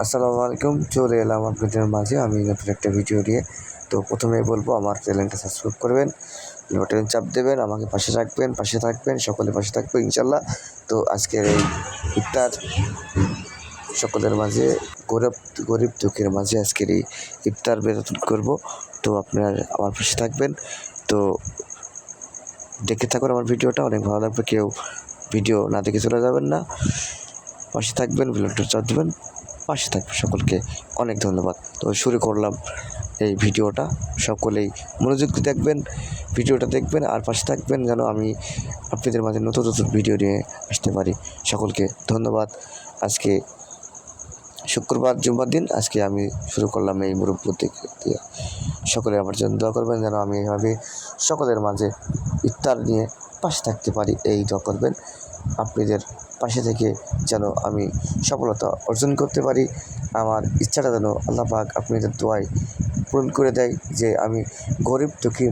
আসসালামু আলাইকুম। চলে এলাম আপনাদের মাঝে আমি নতুন একটা ভিডিও নিয়ে। তো প্রথমেই বলবো আমার চ্যানেলটা সাবস্ক্রাইব করবেন, বাটনে চাপ দেবেন, আমাকে পাশে রাখবেন, পাশে থাকবেন, সকলে পাশে থাকবে ইনশাল্লাহ। তো আজকের এই ইফতার সকলের মাঝে গরিব গরিব দুঃখের মাঝে আজকের এই ইফতার বিতরণ করব। তো আপনারা আমার পাশে থাকবেন। তো দেখে থাকুন আমার ভিডিওটা, অনেক ভালো লাগবে। কেউ ভিডিও না দেখে চলে যাবেন না, পাশে থাকবেন, বেলটা চাপ দেবেন, পাশে থাকবে। সকলকে অনেক ধন্যবাদ। তো শুরু করলাম এই ভিডিওটা। সকলেই মনোযোগ দিয়ে দেখবেন, ভিডিওটা দেখবেন আর পাশে থাকবেন, যেন আমি আপনাদের মাঝে নতুন নতুন ভিডিও নিয়ে আসতে পারি। সকলকে ধন্যবাদ। আজকে শুক্রবার জুম্মার দিন, আজকে আমি শুরু করলাম এই মুরব্বি দিয়ে। সকলে আমার জন্য দোয়া করবেন, যেন আমি এইভাবে সকলের মাঝে ইফতার নিয়ে পাশে থাকতে পারি। এই দোয়া করবেন আপনাদের পাশে থেকে, যেন আমি সফলতা অর্জন করতে পারি। আমার ইচ্ছাটা যেন আল্লাহ পাক আপনাদের দোয়ায় পূরণ করে দেয়, যে আমি গরিব দুঃখী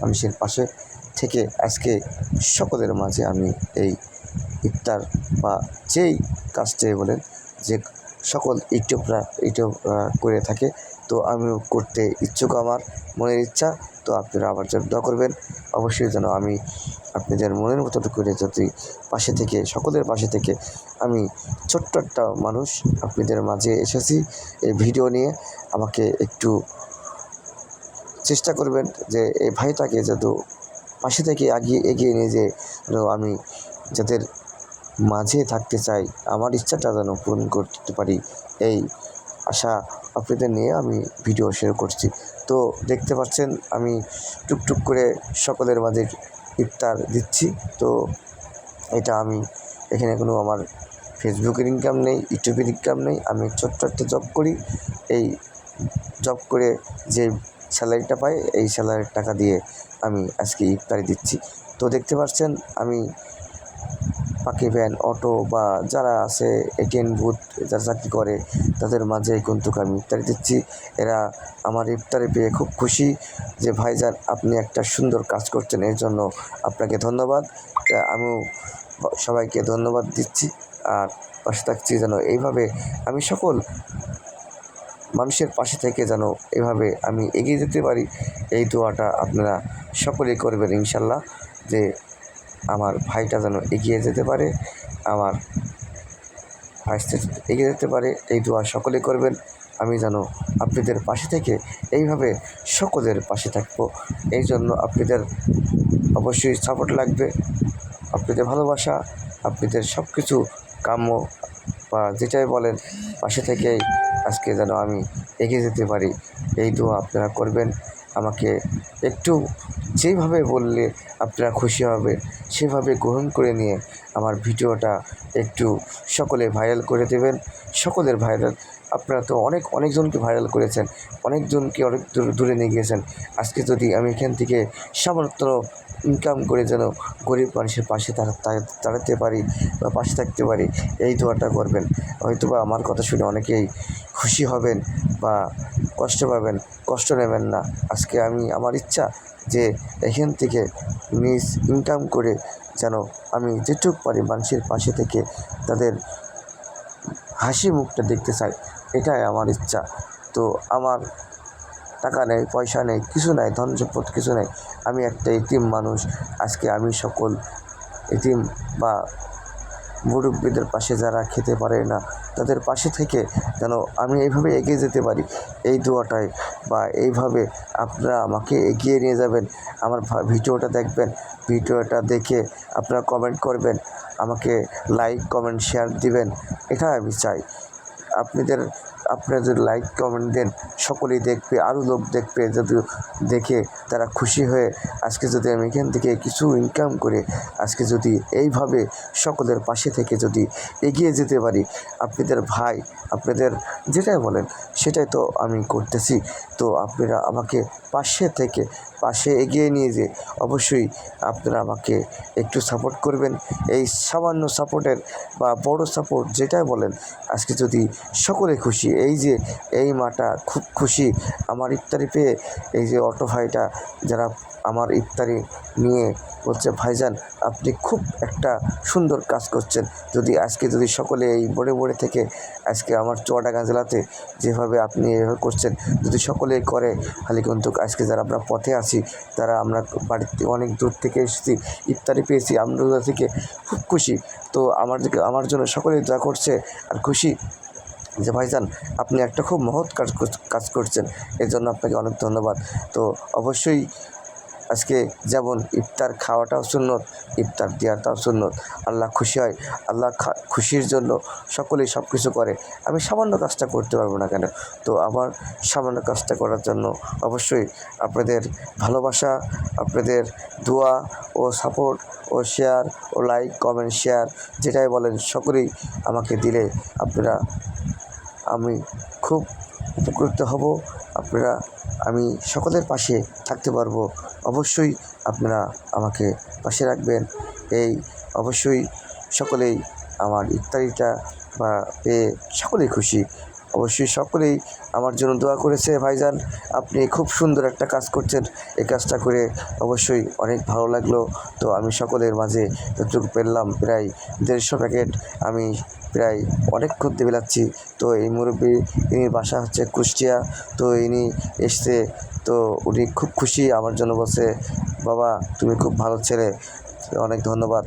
মানুষের পাশে থেকে আজকে সকলের মাঝে আমি এই ইফতার বা যেই কাজটাই বলেন, যে সকল ইউটিউব করে থাকে। তো আমিও করতে ইচ্ছুক, আমার মনের ইচ্ছা। তো আপনারা আমার জন্য দোয়া করবেন অবশ্যই, যেন আমি আপনাদের মনের মতো করে যদি পাশে থেকে, সকলের পাশে থেকে, আমি ছোট্ট একটা মানুষ আপনাদের মাঝে এসেছি এই ভিডিও নিয়ে। আমাকে একটু চেষ্টা করবেন যে এই ভাইটাকে যত পাশে থেকে এগিয়ে নিয়ে যে আমি যাদের মাঝে থাকতে চাই, আমার ইচ্ছাটা যেন পূরণ করতে পারি, এই আশা আপনাদের নিয়ে আমি ভিডিও শেয়ার করছি। তো দেখতে পাচ্ছেন আমি টুকটুক করে সকলের মাঝে ইফতার দিচ্ছি। তো এটা আমি এখানে কোনো আমার ফেসবুকের ইনকাম নেই, ইউটিউবের ইনকাম নেই। আমি ছোট্ট একটা জব করি। এই জব করে যে স্যালারিটা পাই, এই স্যালারির টাকা দিয়ে আমি আজকে ইফতারি দিচ্ছি। তো দেখতে পাচ্ছেন আমি পাখি ভ্যান, অটো বা যারা আছে এটিএম বুথ যারা চাকরি করে, তাদের মাঝে কিন্তু আমি ইফতারি দিচ্ছি। এরা আমার ইফতারি পেয়ে খুব খুশি, যে ভাইজান আপনি একটা সুন্দর কাজ করছেন, এর জন্য আপনাকে ধন্যবাদ। আমিও সবাইকে ধন্যবাদ দিচ্ছি আর পাশে থাকছি, যেন এইভাবে আমি সকল মানুষের পাশে থেকে যেন এভাবে আমি এগিয়ে যেতে পারি। এই দোয়াটা আপনারা সকলেই করবেন ইনশাল্লাহ, যে আমার ভাইটা যেন এগিয়ে যেতে পারে, আমার ভাইটা এগিয়ে যেতে পারে। এই দোয়া সকলেই করবেন। আমি যেন আপনাদের পাশে থেকে এইভাবে সকলের পাশে থাকবো। এই জন্য আপনাদের অবশ্যই সাপোর্ট লাগবে, আপনাদের ভালোবাসা, আপনাদের সব কিছু কাম্য বা যেটাই বলেন, পাশে থেকেই আজকে যেন আমি এগিয়ে যেতে পারি। এই দোয়া আপনারা করবেন। আমাকে একটু যেইভাবে বললে আপনারা খুশি হবে, সেভাবে গ্রহণ করে নিয়ে আমার ভিডিওটা একটু সকলে ভাইরাল করে দেবেন। সকলের ভাইরাল, আপনারা তো অনেকজনকে ভাইরাল করেছেন, অনেকজনকে অনেক দূরে নিয়ে গিয়েছেন। আজকে যদি আমি এখান থেকে সামান্য ইনকাম করে যেন গরিব মানুষের পাশে দাঁড়াতে পারি বা পাশে থাকতে পারি, এই দোয়াটা করবেন। হয়তোবা আমার কথা শুনে অনেকেই খুশি হবেন বা কষ্ট পাবেন, কষ্ট নেবেন না। আজকে আমার ইচ্ছা যে এখান থেকে নিজ ইনকাম করে যেন আমি যেটুকু পারি মানুষের পাশে থেকে তাদের হাসি মুখটা দেখতে চাই, এটাই আমার ইচ্ছা। তো আমার টাকা নেই, পয়সা নেই, কিছু নাই, ধন সম্পদ কিছু নেই। আমি একটা এতিম মানুষ। আজকে আমি সকল এতিম বা মুরব্বীদের পাশে যারা খেতে পারে না, তাদের পাশে থেকে যেন আমি এইভাবে এগিয়ে যেতে পারি, এই দোয়াটাই। বা এইভাবে আপনারা আমাকে এগিয়ে নিয়ে যাবেন। আমার ভিডিওটা দেখবেন, ভিডিওটা দেখে আপনারা কমেন্ট করবেন, আমাকে লাইক কমেন্ট শেয়ার দিবেন, এটা আমি চাই। আপনারা যদি লাইক কমেন্ট দেন, সকলেই দেখবে, আরও লোক দেখবে। যদি দেখে তারা খুশি হয়ে, আজকে যদি আমি এখান থেকে কিছু ইনকাম করে আজকে যদি এইভাবে সকলের পাশে থেকে যদি এগিয়ে যেতে পারি, আপনাদের ভাই, আপনাদের যেটাই বলেন সেটাই তো আমি করতেছি। তো আপনারা আমাকে পাশে এগিয়ে নিয়ে যে অবশ্যই আপনারা আমাকে একটু সাপোর্ট করবেন। এই সামান্য সাপোর্টের বা বড় সাপোর্ট যেটাই বলেন, আজকে যদি সকলে খুশি, এই মাটা খুব খুশি আমার ইফতারি পেয়ে। এই যে অটো ভাইটা যারা আমার ইফতারি নিয়ে বলছে, ভাইজান আপনি খুব একটা সুন্দর কাজ করছেন। যদি সকলে এই মোড়ে থেকে আজকে আমার চুয়াডাঙ্গা জেলাতে যেভাবে আপনি এভাবে করছেন, যদি সকলেই করে, খালি কিন্তু আজকে যারা আমরা পথে আছি, তারা আমরা বাড়িতে অনেক দূর থেকে এসেছি, ইফতারি পেয়েছি আমরুদা থেকে, খুব খুশি। তো আমার জন্য সকলেই দোয়া করছে আর খুশি যে ভাইজান আপনি একটা খুব মহৎ কাজ করছেন, এর জন্য আপনাকে অনেক ধন্যবাদ। তো অবশ্যই আজকে যেমন ইফতার খাওয়াটাও সুন্নত, ইফতার দেওয়াটাও সুন্নত। আল্লাহ খুশি হয়, আল্লাহ খুশির জন্য সকলেই সব কিছু করে। আমি সামান্য কাজটা করতে পারবো না কেন? তো আমার সামান্য কাজটা করার জন্য অবশ্যই আপনাদের ভালোবাসা, আপনাদের দোয়া ও সাপোর্ট ও শেয়ার ও লাইক কমেন্ট শেয়ার যেটাই বলেন সকলেই আমাকে দিলে আমি খুব উপকৃত হব। আমি সকলের পাশে থাকতে পারবো। অবশ্যই আপনারা আমাকে পাশে রাখবেন। অবশ্যই সকলেই আমার ইফতারিটা পেয়ে সকলেই খুশি। অবশ্যই সকলেই আমার জন্য দোয়া করেছে। ভাইজান আপনি খুব সুন্দর একটা কাজ করছেন, এই কাজটা করে অবশ্যই অনেক ভালো লাগলো। তো আমি সকলের মাঝে যতটুকু পেলাম প্রায় 150 প্যাকেট আমি প্রায় অনেকক্ষণ বেলাচ্ছি। তো এই মুরব্বি, ইনি বাসা হচ্ছে কুষ্টিয়া। তো ইনি এসছে, তো উনি খুব খুশি আমার জন্য, বলছে বাবা তুমি খুব ভালো ছেলে, অনেক ধন্যবাদ।